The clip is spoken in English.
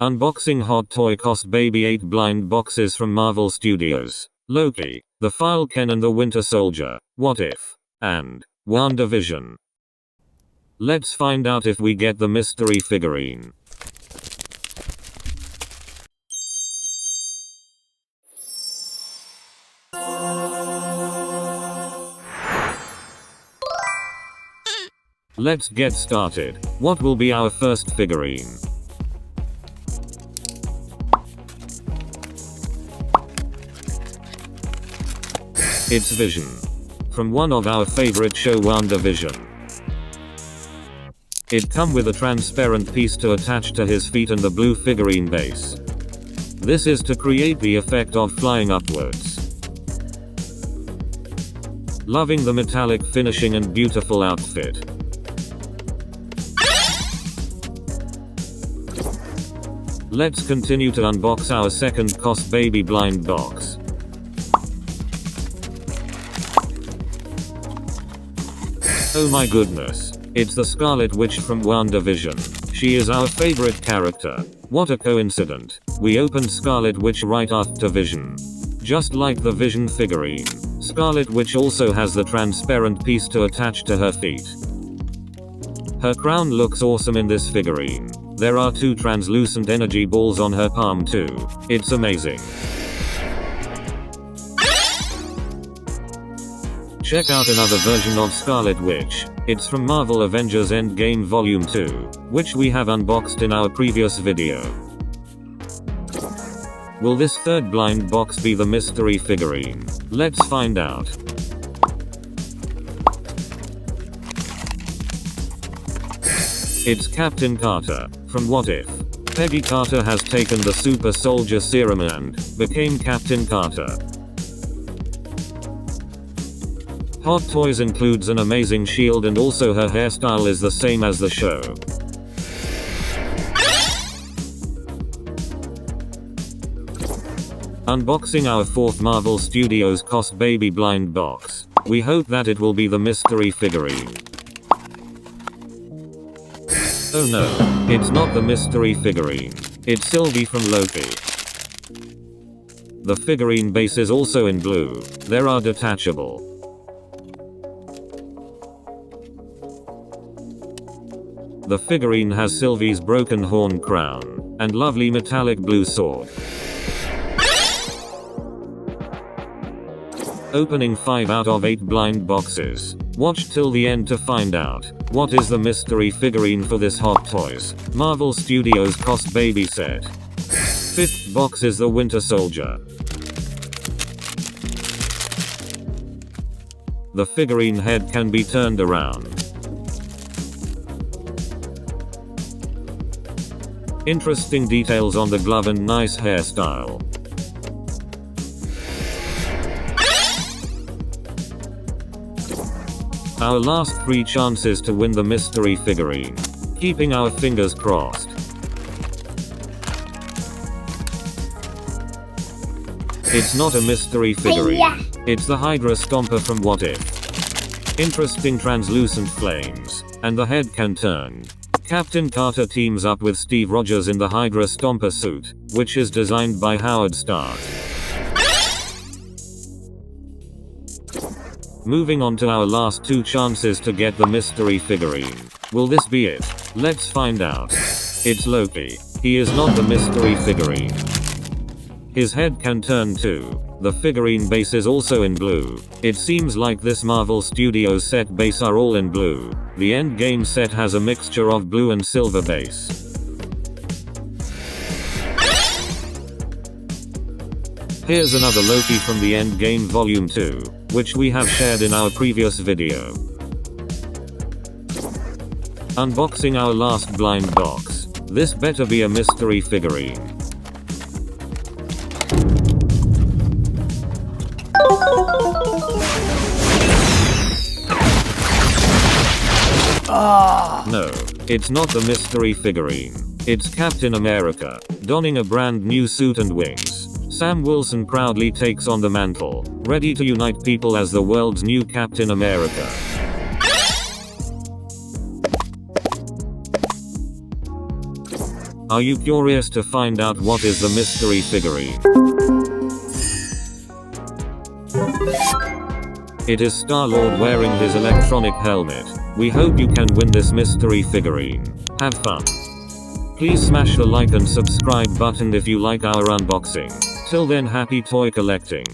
Unboxing Hot Toy Cosbaby 8 blind boxes from Marvel Studios. Loki, the Falcon and the Winter Soldier, What If, and WandaVision. Let's find out if we get the mystery figurine. Let's get started. What will be our first figurine? It's Vision. From one of our favorite show WandaVision. It come with a transparent piece to attach to his feet and the blue figurine base. This is to create the effect of flying upwards. Loving the metallic finishing and beautiful outfit. Let's continue to unbox our second Cosbaby blind box. Oh my goodness. It's the Scarlet Witch from WandaVision. She is our favorite character. What a coincidence. We opened Scarlet Witch right after Vision. Just like the Vision figurine, Scarlet Witch also has the transparent piece to attach to her feet. Her crown looks awesome in this figurine. There are 2 translucent energy balls on her palm too. It's amazing. Check out another version of Scarlet Witch. It's from Marvel Avengers Endgame Volume 2, which we have unboxed in our previous video. Will this third blind box be the mystery figurine? Let's find out. It's Captain Carter, from What If. Peggy Carter has taken the super soldier serum and became Captain Carter. Hot Toys includes an amazing shield and also her hairstyle is the same as the show. Unboxing our 4th Marvel Studios Cosbaby blind box. We hope that it will be the mystery figurine. Oh no, it's not the mystery figurine. It's Sylvie from Loki. The figurine base is also in blue. They are detachable. The figurine has Sylvie's broken horn crown and lovely metallic blue sword. Opening 5 out of 8 blind boxes. Watch till the end to find out what is the mystery figurine for this Hot Toys Marvel Studios Cosbaby set. 5th box is the Winter Soldier. The figurine head can be turned around. Interesting details on the glove and nice hairstyle. Our last 3 chances to win the mystery figurine. Keeping our fingers crossed. It's not a mystery figurine. It's the Hydra Stomper from What If. Interesting translucent flames. And the head can turn. Captain Carter teams up with Steve Rogers in the Hydra Stomper suit, which is designed by Howard Stark. Moving on to our last 2 chances to get the mystery figurine. Will this be it? Let's find out. It's Loki. He is not the mystery figurine. His head can turn too. The figurine base is also in blue. It seems like this Marvel Studios set base are all in blue. The Endgame set has a mixture of blue and silver base. Here's another Loki from the Endgame Volume 2, which we have shared in our previous video. Unboxing our last blind box. This better be a mystery figurine. No, it's not the mystery figurine. It's Captain America, donning a brand new suit and wings. Sam Wilson proudly takes on the mantle, ready to unite people as the world's new Captain America. Are you curious to find out what is the mystery figurine? It is Star-Lord wearing his electronic helmet. We hope you can win this mystery figurine. Have fun. Please smash the like and subscribe button if you like our unboxing. Till then, happy toy collecting.